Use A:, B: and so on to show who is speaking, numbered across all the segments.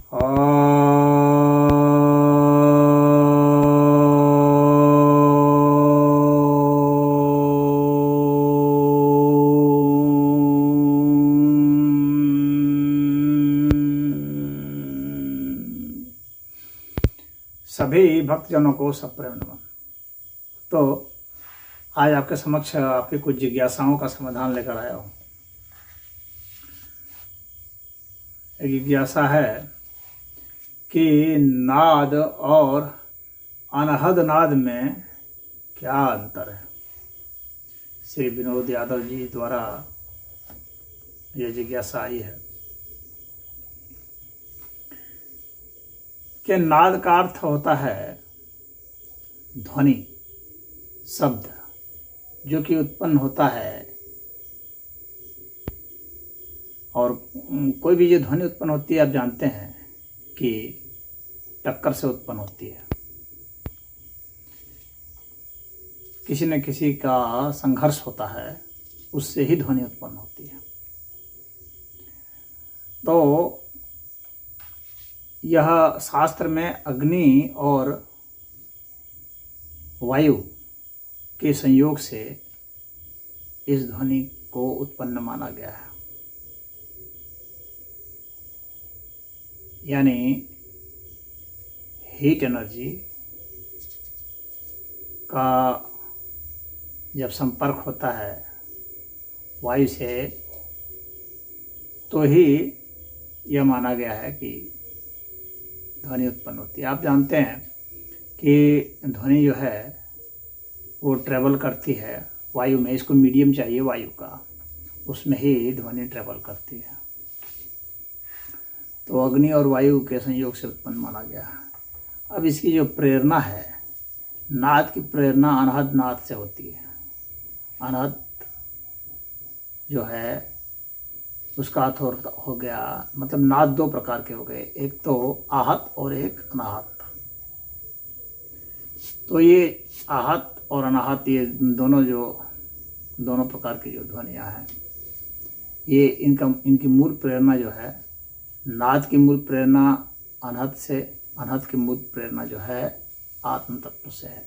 A: सभी भक्तजनों को सप्रेम नमन। तो आज आपके समक्ष आपकी कुछ जिज्ञासाओं का समाधान लेकर आया हूँ। एक जिज्ञासा है कि नाद और अनहद नाद में क्या अंतर है। श्री विनोद यादव जी द्वारा यह जिज्ञासा आई है कि नाद का अर्थ होता है ध्वनि, शब्द जो कि उत्पन्न होता है, और कोई भी जो ध्वनि उत्पन्न होती है आप जानते हैं कि टक्कर से उत्पन्न होती है। किसी न किसी का संघर्ष होता है, उससे ही ध्वनि उत्पन्न होती है। तो यह शास्त्र में अग्नि और वायु के संयोग से इस ध्वनि को उत्पन्न माना गया है। यानी हीट एनर्जी का जब संपर्क होता है वायु से, तो ही यह माना गया है कि ध्वनि उत्पन्न होती है। आप जानते हैं कि ध्वनि जो है वो ट्रेवल करती है वायु में। इसको मीडियम चाहिए वायु का, उसमें ही ध्वनि ट्रेवल करती है। तो अग्नि और वायु के संयोग से उत्पन्न माना गया है। अब इसकी जो प्रेरणा है, नाद की प्रेरणा अनहद नाद से होती है। अनहद जो है उसका अर्थ हो गया, मतलब नाद दो प्रकार के हो गए, एक तो आहत और एक अनाहत। तो ये आहत और अनाहत, ये दोनों प्रकार की जो ध्वनियाँ हैं, ये इनकी मूल प्रेरणा जो है, नाद की मूल प्रेरणा अनहत से, अनहत की मूल प्रेरणा जो है आत्म तत्व से है।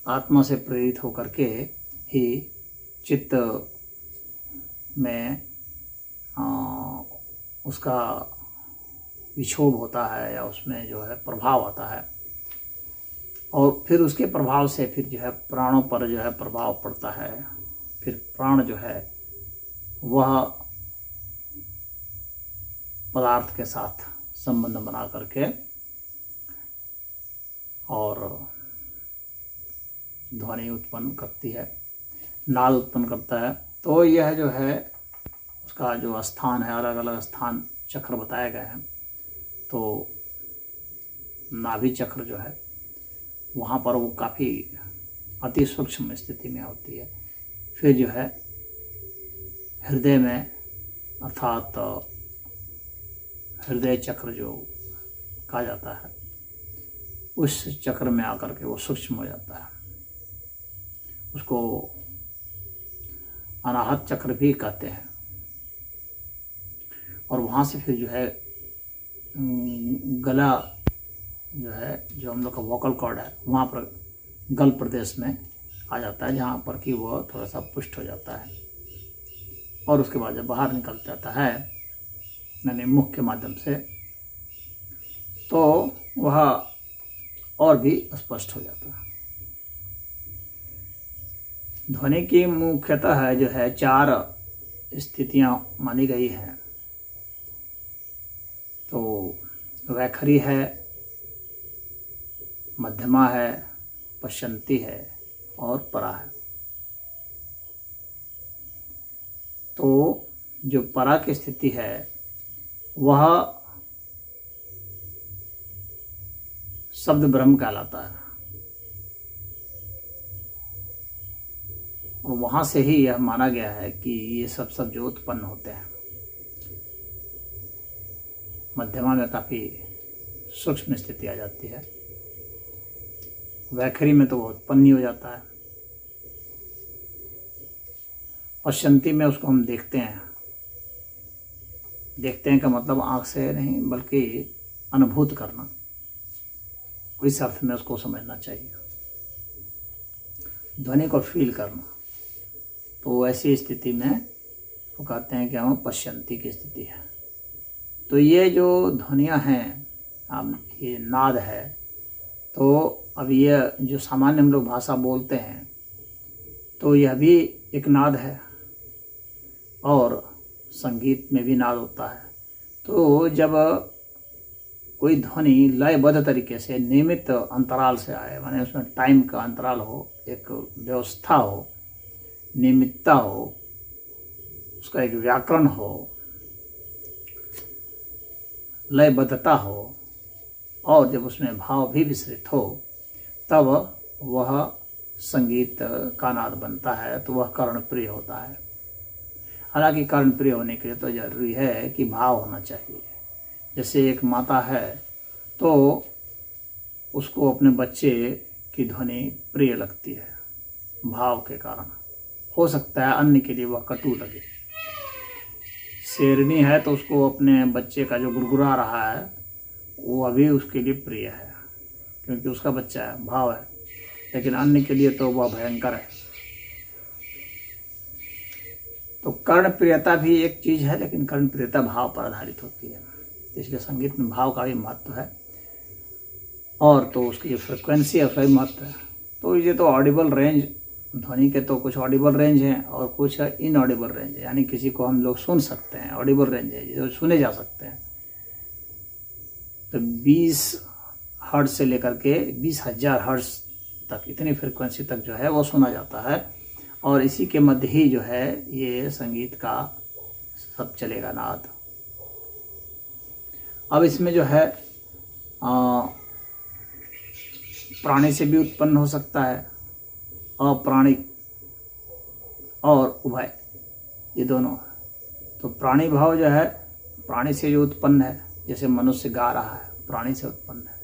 A: आत्मा से प्रेरित होकर के ही चित्त में उसका विक्षोभ होता है, या उसमें जो है प्रभाव आता है, और फिर उसके प्रभाव से फिर जो है प्राणों पर जो है प्रभाव पड़ता है। फिर प्राण जो है वह पदार्थ के साथ संबंध बना करके और ध्वनि उत्पन्न करती है, नाद उत्पन्न करता है। तो यह जो है उसका जो स्थान है, अलग अलग स्थान चक्र बताए गए हैं। तो नाभि चक्र जो है वहाँ पर वो काफ़ी अति सूक्ष्म स्थिति में होती है। फिर जो है हृदय में, अर्थात हृदय चक्र जो कहा जाता है, उस चक्र में आकर के वो सूक्ष्म हो जाता है। उसको अनाहत चक्र भी कहते हैं। और वहाँ से फिर जो है गला जो है, जो हम लोग का वोकल कॉर्ड है, वहाँ पर गल प्रदेश में आ जाता है, जहाँ पर कि वो थोड़ा सा पुष्ट हो जाता है। और उसके बाद जब बाहर निकल जाता है यानी मुख के माध्यम से, तो वह और भी स्पष्ट हो जाता है। ध्वनि की मुख्यतः जो है 4 स्थितियां मानी गई हैं। तो वैखरी है, मध्यमा है, पश्चंती है और परा है। तो जो परा की स्थिति है वह शब्द ब्रह्म कहलाता है, और वहाँ से ही यह माना गया है कि ये सब जो उत्पन्न होते हैं। मध्यमा में काफ़ी सूक्ष्म स्थिति आ जाती है, वैखरी में तो वो उत्पन्न ही हो जाता है, पश्चंती में उसको हम देखते हैं देखते हैं का मतलब आँख से नहीं बल्कि अनुभूत करना, इस अर्थ में उसको समझना चाहिए, ध्वनि को फील करना। तो ऐसी स्थिति में वो कहते हैं कि हम पश्यंती की स्थिति है। तो ये जो ध्वनियाँ हैं, ये नाद है, तो अब ये जो सामान्य हम लोग भाषा बोलते हैं तो यह भी एक नाद है, और संगीत में भी नाद होता है। तो जब कोई ध्वनि लयबद्ध तरीके से नियमित अंतराल से आए, माने उसमें टाइम का अंतराल हो, एक व्यवस्था हो, नियमितता हो, उसका एक व्याकरण हो, लयबद्धता हो, और जब उसमें भाव भी विस्तृत हो, तब वह संगीत का नाद बनता है, तो वह कर्णप्रिय होता है। हालांकि कर्णप्रिय होने के लिए तो जरूरी है कि भाव होना चाहिए। जैसे एक माता है तो उसको अपने बच्चे की ध्वनि प्रिय लगती है भाव के कारण, हो सकता है अन्य के लिए वह कटु लगे। शेरनी है तो उसको अपने बच्चे का जो गुरगुरा रहा है वो अभी उसके लिए प्रिय है, क्योंकि उसका बच्चा है, भाव है, लेकिन अन्य के लिए तो वह भयंकर है। तो कर्णप्रियता भी एक चीज़ है, लेकिन कर्णप्रियता भाव पर आधारित होती है, इसलिए संगीत में भाव का भी महत्व है, और तो उसकी जो फ्रिक्वेंसी है उसका भी महत्व है। तो ये तो ऑडिबल रेंज, ध्वनि के तो कुछ ऑडिबल रेंज हैं और कुछ इनऑडिबल रेंज है, यानी किसी को हम लोग सुन सकते हैं, ऑडिबल रेंज है जो सुने जा सकते हैं। तो 20 हर्ट्ज से लेकर के 20,000 हर्ट्ज तक, इतनी फ्रिक्वेंसी तक जो है वो सुना जाता है, और इसी के मध्य ही जो है ये संगीत का सब चलेगा नाद। अब इसमें जो है प्राणी से भी उत्पन्न हो सकता है, अप्राणिक और उभय, ये दोनों। तो प्राणी भाव जो है प्राणी से जो उत्पन्न है, जैसे मनुष्य गा रहा है प्राणी से उत्पन्न है,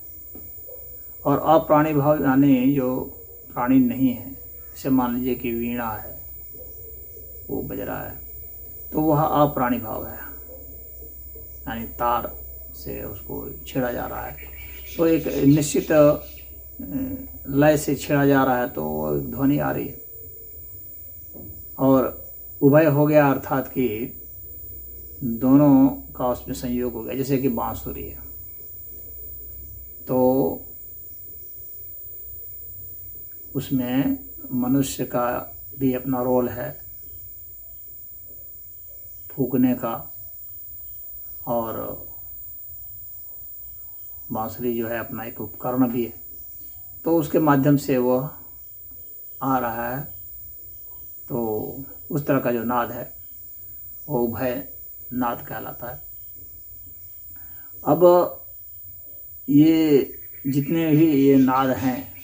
A: और अप्राणी भाव यानी जो प्राणी नहीं है, जैसे मान लीजिए कि वीणा है वो बज रहा है, तो वह अप्राणी भाव है, यानी तार से उसको छेड़ा जा रहा है, तो एक निश्चित लय से छेड़ा जा रहा है तो ध्वनि आ रही है। और उभय हो गया अर्थात कि दोनों का उसमें संयोग हो गया, जैसे कि बांसुरी है, तो उसमें मनुष्य का भी अपना रोल है फूकने का, और बांसुरी जो है अपना एक उपकरण भी है, तो उसके माध्यम से वह आ रहा है। तो उस तरह का जो नाद है वो उभय नाद कहलाता है। अब ये जितने भी ये नाद हैं,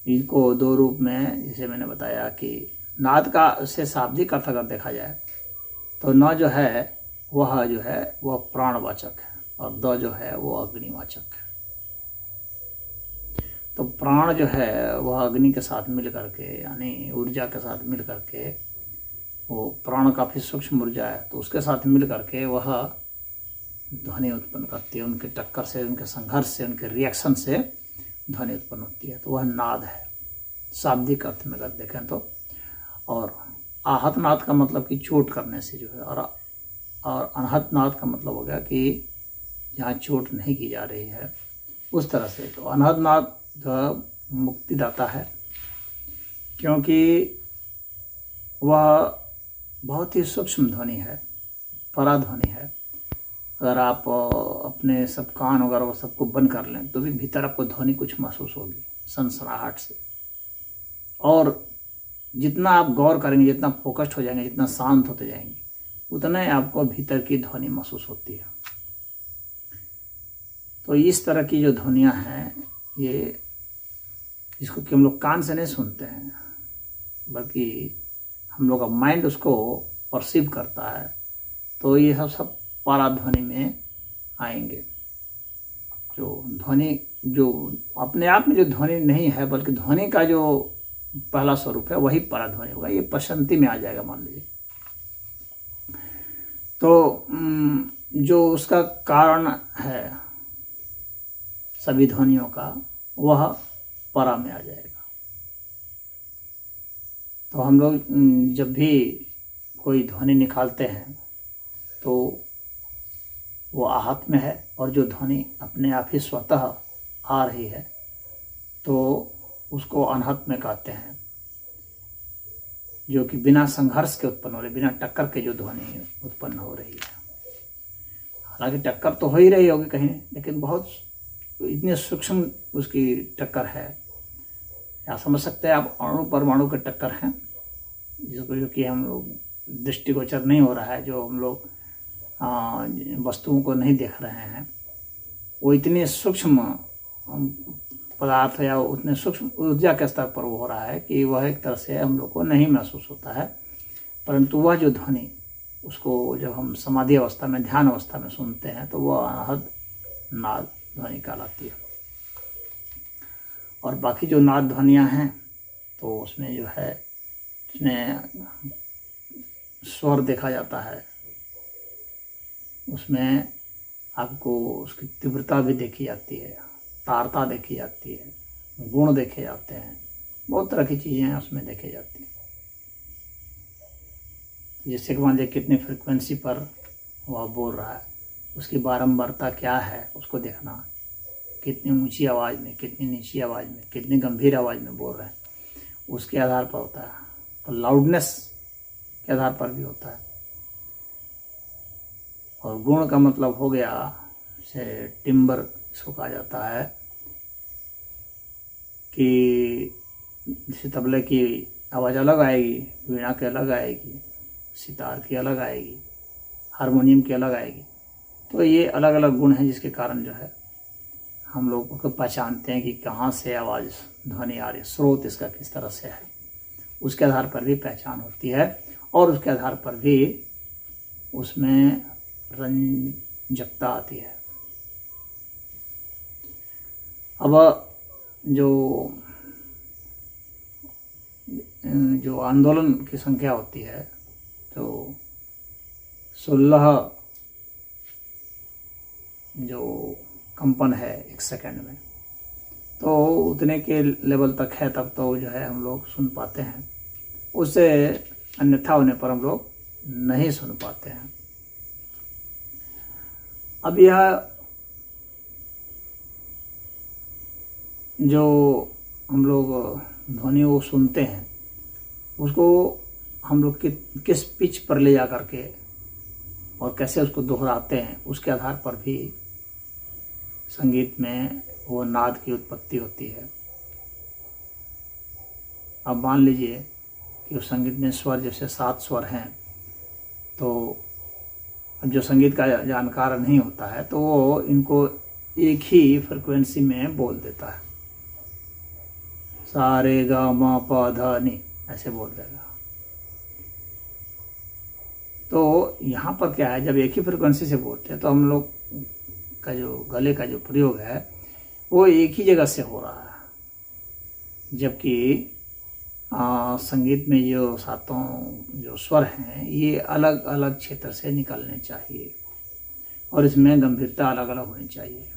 A: इनको दो रूप में, जैसे मैंने बताया कि नाद का से शाब्दिक अर्थ अगर देखा जाए तो न जो है वह प्राणवाचक है, और द जो है वो अग्निवाचक है। तो प्राण जो है वह अग्नि के साथ मिल करके, यानी ऊर्जा के साथ मिल करके, वो प्राण काफ़ी सूक्ष्म ऊर्जा है, तो उसके साथ मिल करके वह ध्वनि उत्पन्न करती है। उनके टक्कर से, उनके संघर्ष से, उनके रिएक्शन से ध्वनि उत्पन्न होती है, तो वह नाद है शाब्दिक अर्थ में अगर देखें तो। और आहत नाद का मतलब कि चोट करने से जो है, और अनहत नाद का मतलब हो गया कि जहाँ चोट नहीं की जा रही है, उस तरह से। तो अनहत नाद मुक्तिदाता है, क्योंकि वह बहुत ही सूक्ष्म ध्वनि है, पराध्वनि है। अगर आप अपने सब कान वगैरह वो सबको बंद कर लें तो भी भीतर आपको ध्वनि कुछ महसूस होगी सनसनाहट से, और जितना आप गौर करेंगे, जितना फोकस्ड हो जाएंगे, जितना शांत होते जाएंगे, उतना ही आपको भीतर की ध्वनि महसूस होती है। तो इस तरह की जो ध्वनियाँ हैं, ये इसको कि हम लोग कान से नहीं सुनते हैं, बल्कि हम लोग का माइंड उसको परसीव करता है, तो ये सब पराध्वनि में आएंगे। जो ध्वनि जो अपने आप में जो ध्वनि नहीं है, बल्कि ध्वनि का जो पहला स्वरूप है वही पराध्वनि होगा, ये पश्चंती में आ जाएगा मान लीजिए। तो जो उसका कारण है सभी ध्वनियों का, वह परा में आ जाएगा। तो हम लोग जब भी कोई ध्वनि निकालते हैं तो वो आहत में है, और जो ध्वनि अपने आप ही स्वतः आ रही है तो उसको अनहत में कहते हैं, जो कि बिना संघर्ष के उत्पन्न हो रही, बिना टक्कर के जो ध्वनि उत्पन्न हो रही है। हालांकि टक्कर तो हो ही रही होगी कहीं, लेकिन बहुत इतनी सूक्ष्म उसकी टक्कर है, या समझ सकते हैं आप अणु परमाणु के टक्कर हैं, जिसको जो कि हम लोग दृष्टिगोचर नहीं हो रहा है, जो हम लोग वस्तुओं को नहीं देख रहे हैं, वो इतनी सूक्ष्म पदार्थ या उतने सूक्ष्म ऊर्जा के स्तर पर वो हो रहा है कि वह एक तरह से हम लोग को नहीं महसूस होता है। परंतु वह जो ध्वनि, उसको जब हम समाधि अवस्था में, ध्यान अवस्था में सुनते हैं तो वह अनहद नाद ध्वनि कहलाती है। और बाकी जो नाद ध्वनियाँ हैं तो उसमें जो है, उसमें स्वर देखा जाता है, उसमें आपको उसकी तीव्रता भी देखी जाती है, तारता देखी जाती है, गुण देखे जाते हैं, बहुत तरह की चीज़ें उसमें देखी जाती हैं। जैसे कि मान लीजिए कितनी फ्रिक्वेंसी पर वह बोल रहा है, उसकी बारंबारता क्या है उसको देखना, कितनी ऊंची आवाज़ में, कितनी नीची आवाज़ में, कितनी गंभीर आवाज़ में बोल रहे हैं, उसके आधार पर होता है। तो लाउडनेस के आधार पर भी होता है। और गुण का मतलब हो गया, जैसे टिम्बर इसको कहा जाता है, कि जैसे तबले की आवाज़ अलग आएगी, वीणा की अलग आएगी, सितार की अलग आएगी, हारमोनियम की अलग आएगी। तो ये अलग अलग गुण हैं जिसके कारण जो है हम लोग को पहचानते हैं कि कहाँ से आवाज़ ध्वनि आ रही है, स्रोत इसका किस तरह से है, उसके आधार पर भी पहचान होती है। और उसके आधार पर भी उसमें रंजकता आती है। अब जो आंदोलन की संख्या होती है तो 16 जो कंपन है एक सेकंड में, तो उतने के लेवल तक है, तब तो जो है हम लोग सुन पाते हैं। उससे अन्यथा होने पर हम लोग नहीं सुन पाते हैं। अब यह जो हम लोग ध्वनि वो सुनते हैं, उसको हम लोग किस पिच पर ले जा करके और कैसे उसको दोहराते हैं, उसके आधार पर भी संगीत में वो नाद की उत्पत्ति होती है। अब मान लीजिए कि उस संगीत में स्वर, जैसे 7 स्वर हैं, तो जो संगीत का जानकार नहीं होता है तो वो इनको एक ही फ्रिक्वेंसी में बोल देता है, सा रे गा मा पा धा नी, ऐसे बोल देगा। तो यहाँ पर क्या है, जब एक ही फ्रिक्वेंसी से बोलते हैं तो हम लोग का जो गले का जो प्रयोग है वो एक ही जगह से हो रहा है, जबकि संगीत में जो 7 जो स्वर हैं ये अलग अलग क्षेत्र से निकलने चाहिए, और इसमें गंभीरता अलग अलग होनी चाहिए।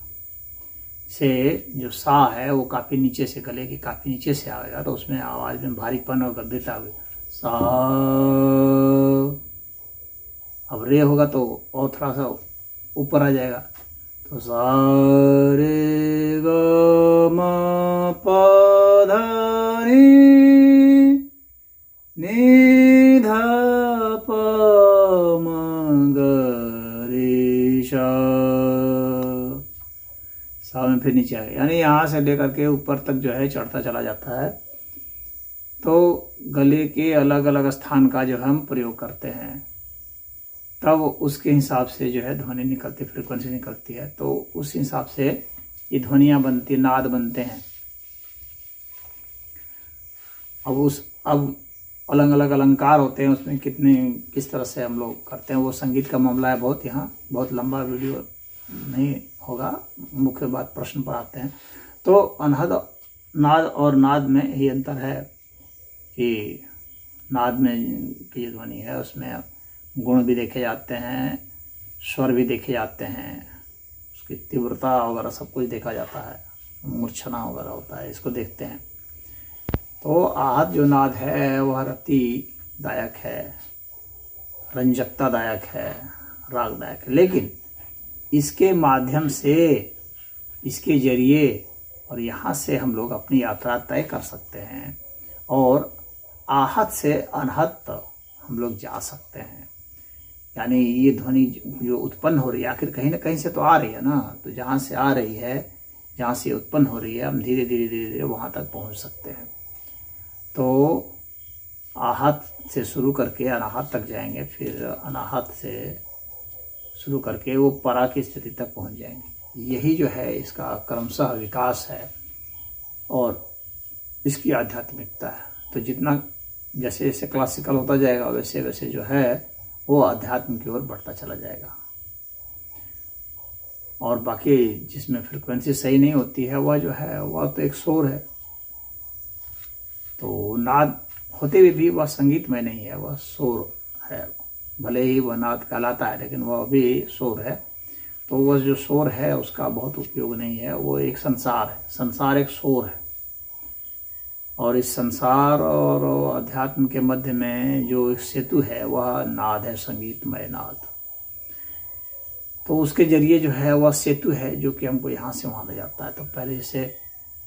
A: से जो सा है वो काफ़ी नीचे से, गले की काफ़ी नीचे से आएगा, तो उसमें आवाज़ में भारीपन और गंभीरता होगी। सा, अब रे होगा तो और थोड़ा सा ऊपर आ जाएगा, तो सा रे गा मा पा धा नी धा पा मा गा रे सा, सा में फिर नीचे आ गया, यानी यहाँ से लेकर के ऊपर तक जो है चढ़ता चला जाता है। तो गले के अलग अलग स्थान का जो हम प्रयोग करते हैं, तब उसके हिसाब से जो है ध्वनि निकलती, फ्रीक्वेंसी निकलती है, तो उस हिसाब से ये ध्वनियाँ बनती, नाद बनते हैं। अब अलग अलग अलंकार होते हैं, उसमें किस तरह से हम लोग करते हैं, वो संगीत का मामला है बहुत। यहाँ बहुत लंबा वीडियो नहीं होगा, मुख्य बात प्रश्न पर आते हैं। तो अनहद नाद और नाद में ही अंतर है कि नाद में की जो ध्वनि है उसमें गुण भी देखे जाते हैं, स्वर भी देखे जाते हैं, उसकी तीव्रता वगैरह सब कुछ देखा जाता है, मूर्छना वगैरह होता है, इसको देखते हैं। तो आहत जो नाद है वह रतिदायक है, रंजकतादायक है, रागदायक है, लेकिन इसके माध्यम से, इसके जरिए और यहाँ से हम लोग अपनी यात्रा तय कर सकते हैं और आहत से अनहत हम लोग जा सकते हैं। यानी ये ध्वनि जो उत्पन्न हो रही है आखिर कहीं ना कहीं से तो आ रही है ना, तो जहाँ से आ रही है, जहाँ से उत्पन्न हो रही है, हम धीरे धीरे धीरे धीरे वहाँ तक पहुँच सकते हैं। तो आहत से शुरू करके अनाहत तक जाएंगे, फिर अनाहत से शुरू करके वो परा की स्थिति तक पहुँच जाएंगे। यही जो है इसका क्रमशः विकास है और इसकी आध्यात्मिकता है। तो जितना जैसे जैसे क्लासिकल होता जाएगा वैसे वैसे जो है वो अध्यात्म की ओर बढ़ता चला जाएगा। और बाकी जिसमें फ्रिक्वेंसी सही नहीं होती है वह जो है वह तो एक शोर है। तो नाद होते हुए भी वह संगीतमय नहीं है, वह शोर है। भले ही वह नाद कहलाता है लेकिन वह भी शोर है। तो वह जो शोर है उसका बहुत उपयोग नहीं है, वो एक संसार है, संसार एक शोर है। और इस संसार और अध्यात्म के मध्य में जो एक सेतु है वह नाद है, संगीतमय नाद। तो उसके जरिए जो है वह सेतु है जो कि हमको यहाँ से वहाँ ले जाता है। तो पहले जैसे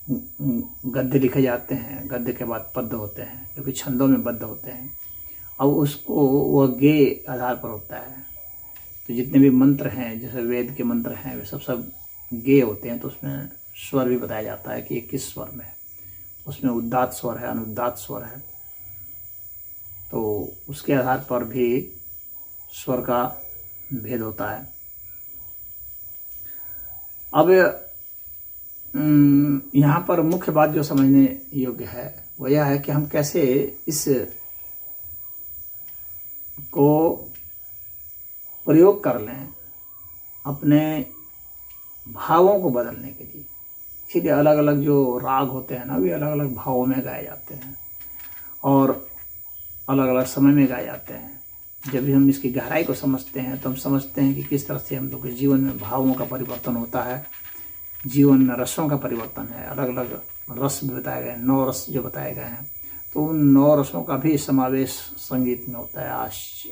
A: गद्य लिखे जाते हैं, गद्य के बाद पद्य होते हैं जो कि छंदों में बद्ध होते हैं। अब उसको वह गे आधार पर होता है। तो जितने भी मंत्र हैं, जैसे वेद के मंत्र हैं, वे सब गे होते हैं। तो उसमें स्वर भी बताया जाता है कि ये किस स्वर में है। उसमें उदात्त स्वर है, अनुदात्त स्वर है। तो उसके आधार पर भी स्वर का भेद होता है। अब यहाँ पर मुख्य बात जो समझने योग्य है वह यह है कि हम कैसे इस को प्रयोग कर लें अपने भावों को बदलने के लिए। इसीलिए अलग अलग जो राग होते हैं ना, वे अलग अलग भावों में गाए जाते हैं और अलग अलग समय में गाए जाते हैं। जब भी हम इसकी गहराई को समझते हैं तो हम समझते हैं कि किस तरह से हम लोग के जीवन में भावों का परिवर्तन होता है, जीवन में रसों का परिवर्तन है। अलग अलग रस भी बताए गए हैं, 9 रस जो बताए गए हैं। तो उन 9 रसों का भी समावेश संगीत में होता है।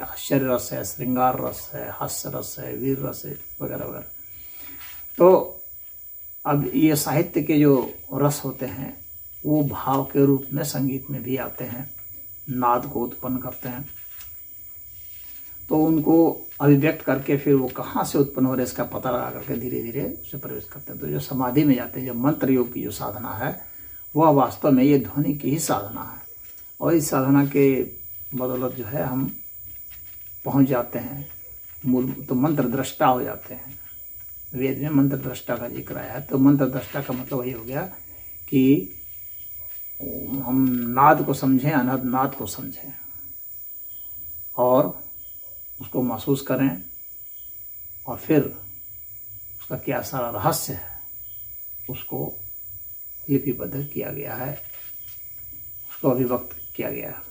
A: आश्चर्य रस है, श्रृंगार रस है, हास्य रस है, वीर रस है, वगैरह वगैरह। तो अब ये साहित्य के जो रस होते हैं वो भाव के रूप में संगीत में भी आते हैं, नाद को उत्पन्न करते हैं। तो उनको अभिव्यक्त करके फिर वो कहाँ से उत्पन्न हो रहे इसका पता लगा करके धीरे धीरे उसे प्रवेश करते हैं। तो जो समाधि में जाते हैं, जो मंत्र योग की जो साधना है वह वास्तव में ये ध्वनि की ही साधना है। और इस साधना के बदौलत जो है हम पहुंच जाते हैं मूल, तो मंत्र दृष्टा हो जाते हैं। वेद में मंत्र दृष्टा का जिक्र आया है। तो मंत्र दृष्टा का मतलब वही हो गया कि हम नाद को समझें, अनहद नाद को समझें और उसको महसूस करें और फिर उसका क्या सारा रहस्य है उसको लिपिबद्ध किया गया है, उसको अभिव्यक्त किया गया है।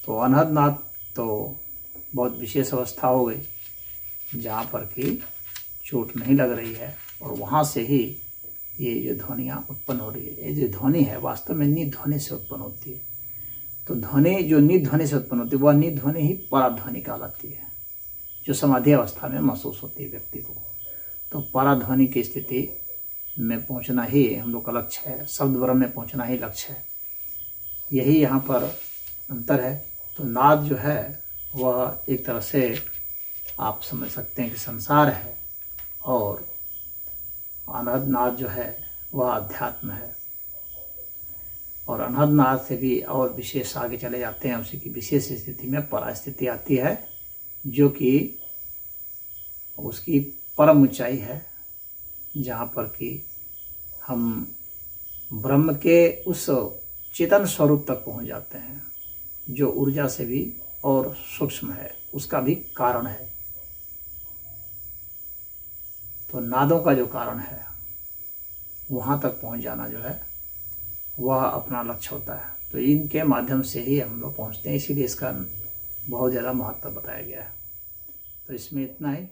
A: तो अनहद नाद तो बहुत विशेष अवस्था हो गई जहाँ पर कि चोट नहीं लग रही है और वहाँ से ही ये जो ध्वनियाँ उत्पन्न हो रही है। ये जो ध्वनि है वास्तव में निध ध्वनि से उत्पन्न होती है। तो ध्वनि जो निध ध्वनि से उत्पन्न होती है वह निध ध्वनि ही पराध्वनि कहलाती है, जो समाधि अवस्था में महसूस होती है व्यक्ति को। तो पराध्वनि की स्थिति में पहुंचना ही हम लोग का लक्ष्य है, शब्द ब्रह्म में पहुंचना ही लक्ष्य है। यही यहाँ पर अंतर है। तो नाद जो है वह एक तरह से आप समझ सकते हैं कि संसार है और अनहद नाद जो है वह अध्यात्म है। और अनहद नाद से भी और विशेष आगे चले जाते हैं, उसी की विशेष स्थिति में परास्थिति आती है जो कि उसकी परम ऊंचाई है, जहाँ पर कि हम ब्रह्म के उस चेतन स्वरूप तक पहुँच जाते हैं जो ऊर्जा से भी और सूक्ष्म है, उसका भी कारण है। तो नादों का जो कारण है वहाँ तक पहुँच जाना जो है वह अपना लक्ष्य होता है। तो इनके माध्यम से ही हम लोग पहुँचते हैं। इसीलिए इसका बहुत ज़्यादा महत्व बताया गया है। तो इसमें इतना ही।